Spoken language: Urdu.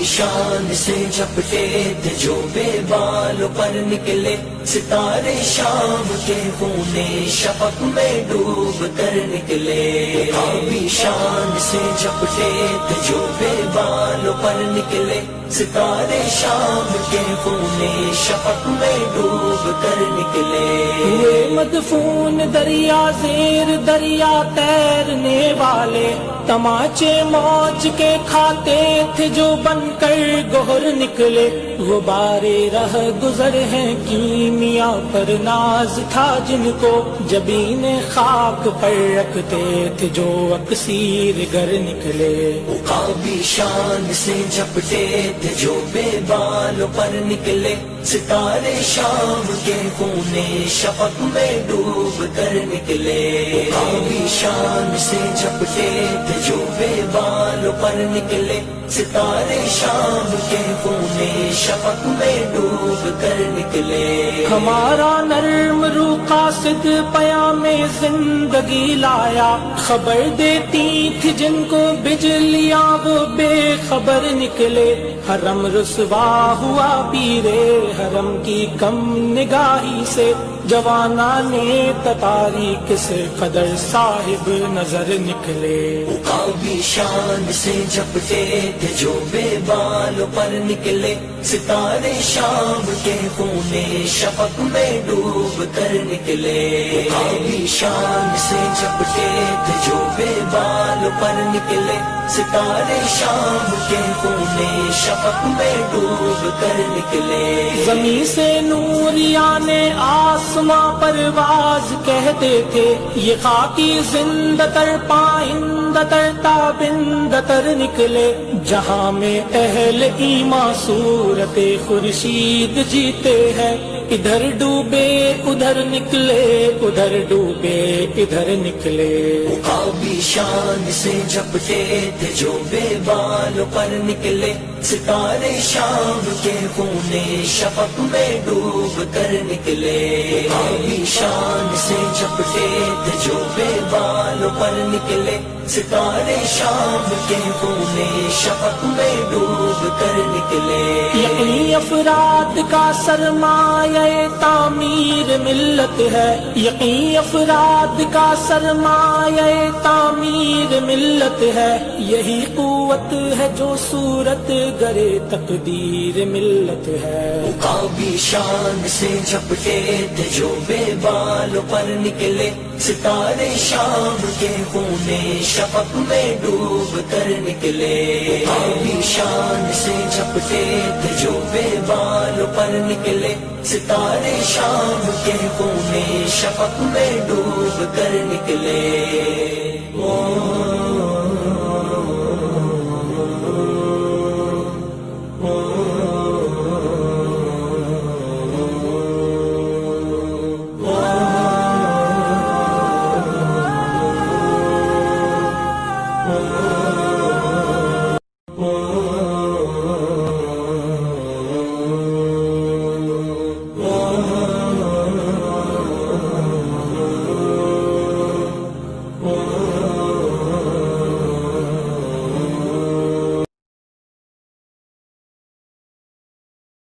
شان سے جھپٹے تھے جو بے بالوں پر نکلے ستارے شام کے خونے شفق میں ڈوب کر نکلے. آبی شان سے جھپٹے تھے جو بے بالوں پر نکلے ستارے شام کے خونے شفق میں ڈوب کر نکلے. ہوئے مدفون دریا زیر دریا تیرنے والے تماچے موج کے کھاتے تھے جو بن کر گہر نکلے. غبارے رہ گزر ہیں کیمیا پر ناز تھا جن کو جبین خاک پر رکھتے تھے جو اکسیر گر نکلے. آبی شان سے جھپٹے تھے جو بے بالوں پر نکلے ستارے شام کے خونے شفق میں ڈوب کر نکلے. آبی شان سے جھپٹے تھے جو بے بالوں پر نکلے ستارے شام کے خونے شفق میں ڈوب کر نکلے. ہمارا نرم روح قاصد پیام زندگی لایا خبر دیتی تھی جن کو بجلیاں وہ بے خبر نکلے. حرم رسوا ہوا پیرے حرم کی کم نگاہی سے جوانان تتاری کس قدر صاحب نظر نکلے. آبی شان سے جھپٹے تھے جو بے بالوں پر نکلے ستارے شام کے خونے شفق میں ڈوب کر نکلے. آبی شان سے جھپٹے تھے جو بے بالوں پر نکلے ستارے شام کے خونے شفق میں ڈوب کر نکلے. زمین سے نوریان آسماں پرواز کہتے تھے یہ خاکی زندہ تر پائندہ تر تابندہ تر نکلے. جہاں میں اہل ایمان صورت خورشید جیتے ہیں ادھر ڈوبے ادھر نکلے ادھر ڈوبے ادھر نکلے. آبی شان سے جھپٹے تھے جو بے بالوں پر نکلے ستارے شام کے خونے شفق میں ڈوب کر نکلے. آبی شان سے جھپٹے تھے جو بے بالوں پر نکلے ستارے شام کے خونے شفق میں ڈوب کر نکلے. یقینی افراد کا سرمایہ تعمیر ملت ہے یقینی افراد کا سرمایہ تعمیر ملت ہے. یہی قوت ہے جو صورت گرے تقدیر ملت ہے. آبی شان سے جھپٹے تھے جو بے بالوں پر نکلے ستارے شام کے خونے شفق میں ڈوب کر نکلے. آبی شان سے جھپٹے تھے جو بے بالوں پر نکلے ستارے شام کے خونے شفق میں ڈوب کر نکلے.